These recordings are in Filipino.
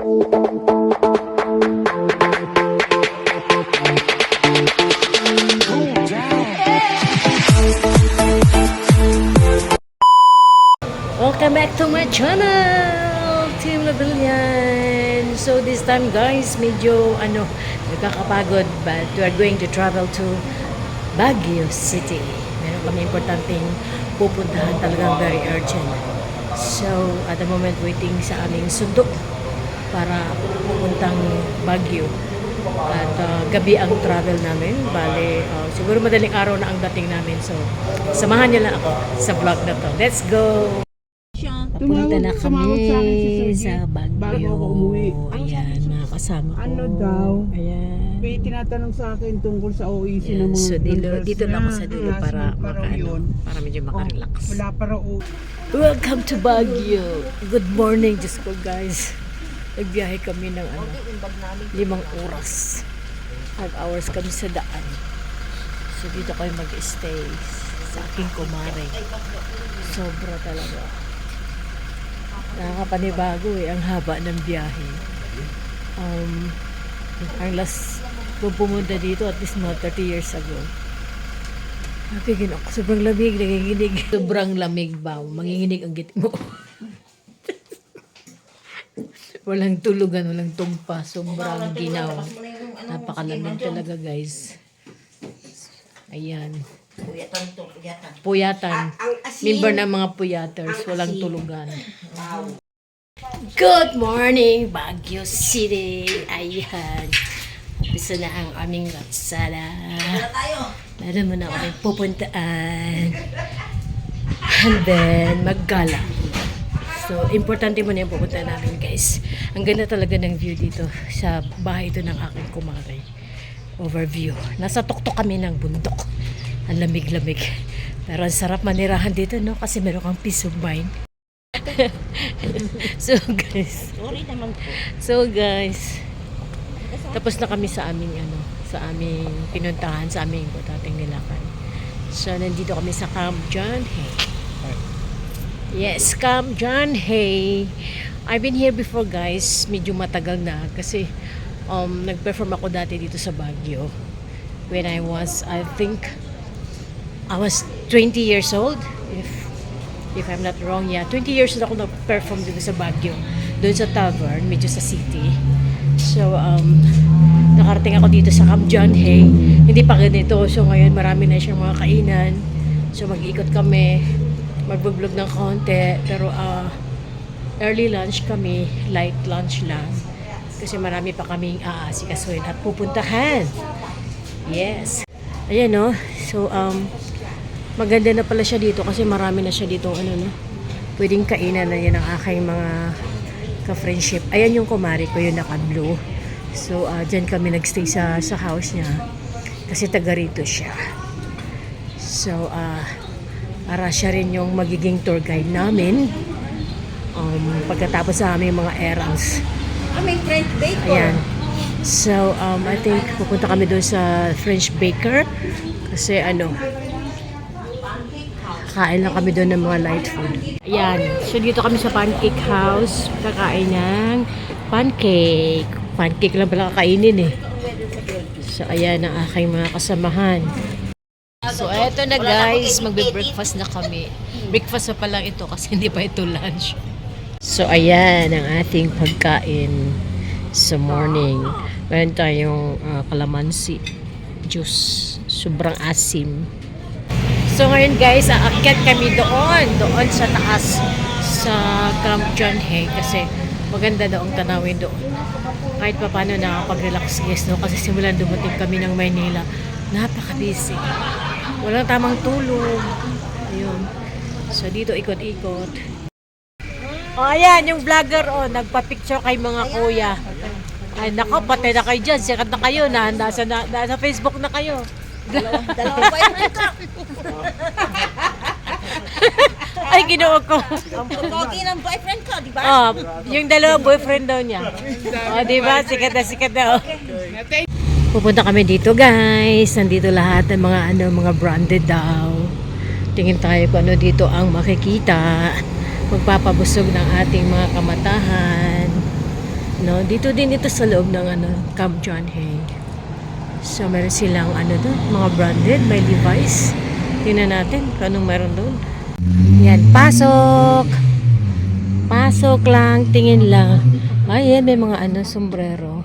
Welcome back to my channel, Team Labilyan. So this time guys, medyo nagkakapagod, but we are going to travel to Baguio City. Meron kami importanteng pupuntahan, talagang very urgent. So at the moment waiting sa aming sundo para pupuntang Baguio. At gabi ang travel namin. Bale, siguro madaling araw na ang dating namin. So samahan niyo lang ako sa vlog na to. Let's go! Papunta na kami sa Baguio. Ayan, mga kasama ko. Ano daw? Ayan. May tinatanong sa akin tungkol sa OEC ng mga So dito lang ako sa dulo last para month pa raw yun. para medyo makarelax. Wala pa raw. Welcome to Baguio. Good morning, Diyos ko guys. Nagbiyahe kami ng 5 oras. 5 hours kami sa daan. So dito kami mag-stay sa aking kumare. Sobra talaga. Nakakapanibago ang haba ng biyahe. Ang last kung pumunta dito at least mga 30 years ago. Napigin ako. Sobrang lamig, nanginginig. Sobrang lamig ba? Manginginig ang git mo. Walang tulugan, walang tumpa. Sobrang ginaw. Napakalamig talaga guys. Ayan. Puyatan. Member ng mga puyaters. Walang tulugan. Good morning, Baguio City. Ayan. Umpisa na ang aming latsada. Meron mo na kami pupuntaan. And then, maggala. So, importante mo na yung pupunta namin, guys. Ang ganda talaga ng view dito sa bahay ito ng aking kumare. Overview. Nasa tuktok kami ng bundok. Ang lamig-lamig. Pero ang sarap manirahan dito, no? Kasi meron kang peace of mind. So guys, tapos na kami sa aming pinuntahan, sa aming importanteng nilakan. So, nandito kami sa Camp John Hay. Yes, Camp John Hay. I've been here before guys. Medyo matagal na kasi nag-perform ako dati dito sa Baguio. When I was 20 years old. If I'm not wrong, yeah. 20 years old ako nag-perform dito sa Baguio. Doon sa tavern, medyo sa city. So, nakarating ako dito sa Camp John Hay. Hindi pa ganito. So, ngayon marami na siyang mga kainan. So, mag-iikot kami. Mag-vlog ng konti. Pero, early lunch kami. Light lunch lang. Kasi marami pa kaming aasikasuhin at pupuntahan. Yes. Ayan, no? So, maganda na pala siya dito kasi marami na siya dito pwedeng kainan na yan ang aking mga ka-friendship. Ayan yung kumari ko, yung naka-blue. So, dyan kami nagstay sa house niya kasi taga rito siya. So, para siya rin yung magiging tour guide namin pagkatapos sa aming mga errands. May French baker. Ayan. So, I think pupunta kami doon sa French baker kasi kain lang kami doon ng mga light food. Ayan. So, dito kami sa pancake house. Kakain ng pancake. Pancake lang pala kakainin eh. So, ayan ang aking mga kasamahan. So, eto na guys. Magbe-breakfast na kami. Breakfast na pa lang ito kasi hindi pa ito lunch. So, ayan ang ating pagkain sa morning. Meron tayong calamansi juice. Sobrang asim. So ngayon guys, aakyat kami doon sa taas sa Camp John Hay kasi maganda daw ang tanawin doon. Kahit pa paano nakapag-relax guys, no? Kasi simulan dumating kami ng Maynila, napaka-busy. Walang tamang tulog. Ayun. So dito ikot-ikot. Oh, ayan yung vlogger nagpa-picture kay mga kuya. Ay nako, patay na kayo dyan. Sikat na kayo, nasa Facebook na kayo. Dalawa boyfriend ko. Ay, ginoo ko. Ang pogi ng boyfriend ko, di ba? Yung dalawa boyfriend daw niya. Di ba? Sikat na. Pupunta kami dito, guys. Nandito lahat ng mga branded daw. Tingin tayo kung ano dito ang makikita. Magpapabusog ng ating mga kamatahan. No, dito din ito sa loob ng Camp John Hay. So, meron silang doon, mga branded, may Levi's. Tingnan natin kung anong meron doon. Yan, pasok! Pasok lang, tingin lang. Ayan, may mga sombrero.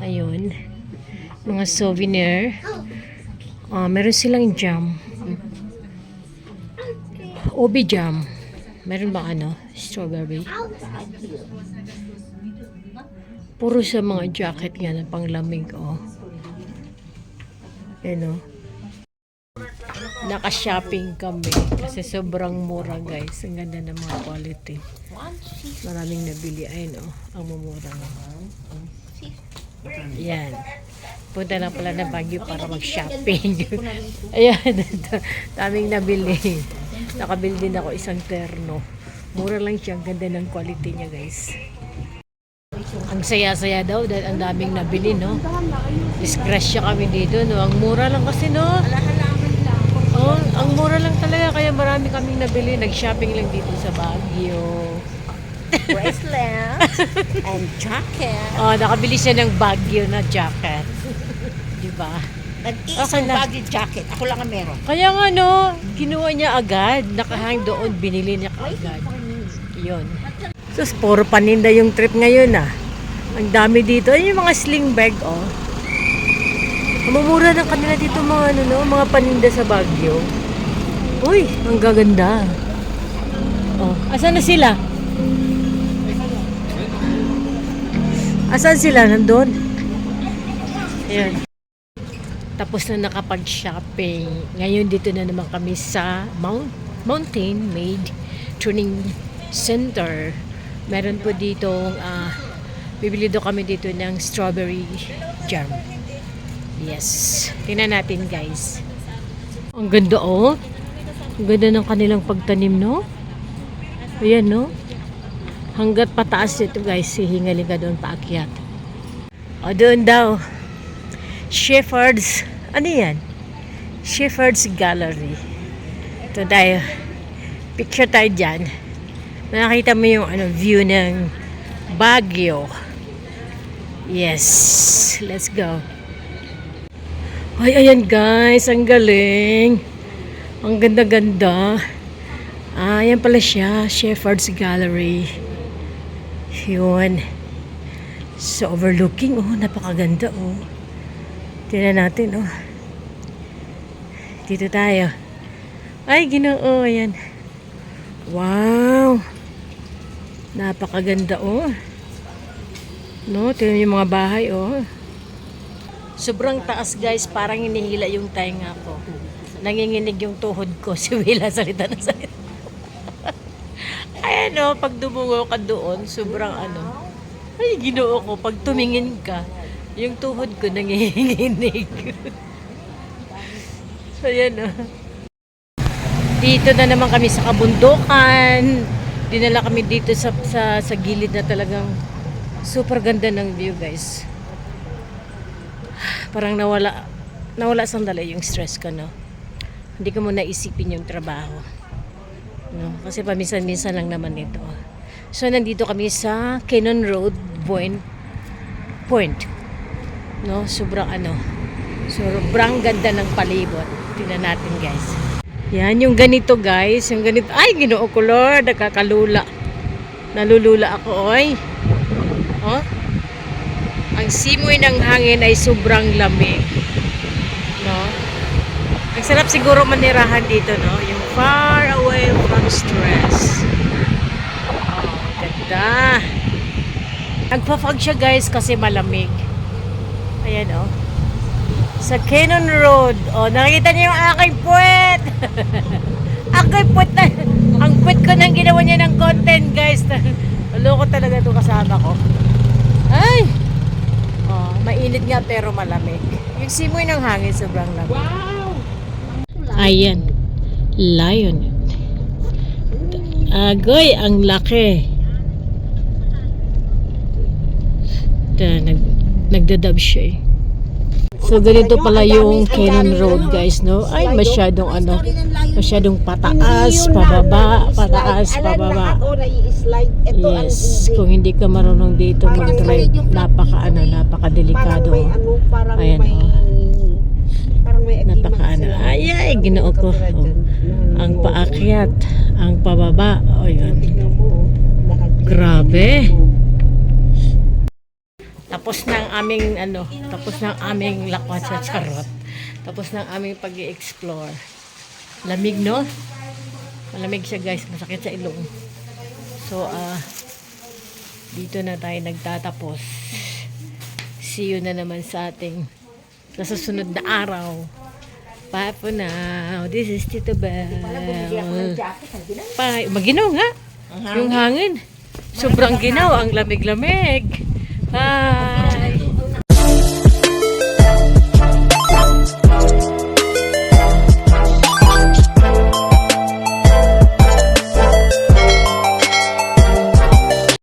Ayun. Mga souvenir. Meron silang jam. Obi jam. Meron ba strawberry? Puro sa mga jacket nga na panglamig, Ayan, Naka-shopping kami kasi sobrang mura, guys. Ang ganda ng mga quality. Maraming nabili. Ayun, ang mumura naman. Yan. Punta lang pala na Baguio para mag-shopping. Ayan, daming nabili. Nakabili din ako isang terno. Mura lang siya. Ang ganda ng quality niya, guys. Ang saya-saya daw dahil ang daming nabili, no? Disgrasya kami dito, no? Ang mura lang kasi, no? Oh, ang mura lang talaga kaya marami kaming nabili. Nag-shopping lang dito sa Baguio. Bracelet and jacket. Nakabili siya ng Baguio na jacket. Diba? Nag-iisang baggy jacket. Ako lang ang meron. Kaya nga, no? Kinuha niya agad. Nakahang doon. Binili niya agad. Yun. So, puro paninda yung trip ngayon, Ang dami dito. Ayun yung mga sling bag, Mamumura ng kanila dito mga paninda sa Baguio. Uy, ang gaganda. Asan na sila? Asan sila? Nandun? Ayan. Tapos na nakapag-shopping. Ngayon dito na naman kami sa Mountain Made Training Center. Meron po ditong bibili daw kami dito ng strawberry jam. Yes. Tingnan natin, guys. Ang ganda, Ang ganda ng kanilang pagtanim, no? Ayan, no? Hanggat pataas ito, guys. Hihingaling ka doon paakyat. Doon daw. Shepherd's. Ano yan? Shepherd's Gallery. Ito tayo. Picture tayo dyan. Nakita mo yung view ng Baguio. Yes. Let's go. Ay, ayan, guys. Ang galing. Ang ganda-ganda. Ayan pala siya. Shepherd's Gallery. Yun. So, overlooking. Napakaganda, Tingnan natin, Dito tayo. Ay, Ginoo. Ayan. Wow. Napakaganda, No, tingnan yung mga bahay, Sobrang taas, guys. Parang hinihila yung tainga ko. Nanginginig yung tuhod ko. Si Willa, salita na salita. Ayan, pag dumungo ka doon, sobrang ay, Ginoo ko. Pag tumingin ka, yung tuhod ko nanginginig. So, ayan, Dito na naman kami sa kabundukan. Dinala kami dito sa gilid na talagang super ganda ng view, guys. Parang nawala sandali yung stress ko, no? Hindi ko muna isipin yung trabaho. No? Kasi paminsan-minsan lang naman ito. So, nandito kami sa Cannon Road Point. No? Sobrang ganda ng palibot. Tingnan natin, guys. Yan, yung ganito, guys. Yung ganito. Ay, Ginoo ko, Lord. Nakakalula. Nalulula ako, oy. Ang simoy ng hangin ay sobrang lamig. No? Ang sarap siguro manirahan dito, no? Yung far away from stress. Ganda. Nagpa-fog siya, guys, kasi malamig. Ayan, sa Cannon Road. Nakikita niyo yung aking puwet. Aking puwet na. Ang puwet ko nang ginawa niya ng content, guys. Loko talaga ito kasama ko. Ay! Mainit nga pero malamig. Yung simoy ng hangin sobrang lamig. Wow! Ayan. Lion. Agoy, ang laki. Nagdadab siya, So, So, ganito pala yung Cannon Road, guys, no? Ay, masyadong masyadong pataas, pababa, pataas, pababa. Yes, kung hindi ka marunong dito mag-drive, napaka-delikado. Ayan, napaka-ano. Ay, ginoo ko. Oh. Ang paakyat, ang pababa. Oh, yun. Grabe. Tapos na ang aming tapos na ang aming lakwan sa charot. Tapos na ang aming pag-i-explore. Lamig, no? Malamig siya, guys. Masakit sa ilong. So, dito na tayo nagtatapos. See you na naman sa ating susunod na araw. Bye for now. This is Tito Belle. Maginaw nga. Yung hangin. Sobrang ginaw. Ang lamig-lamig. Bye.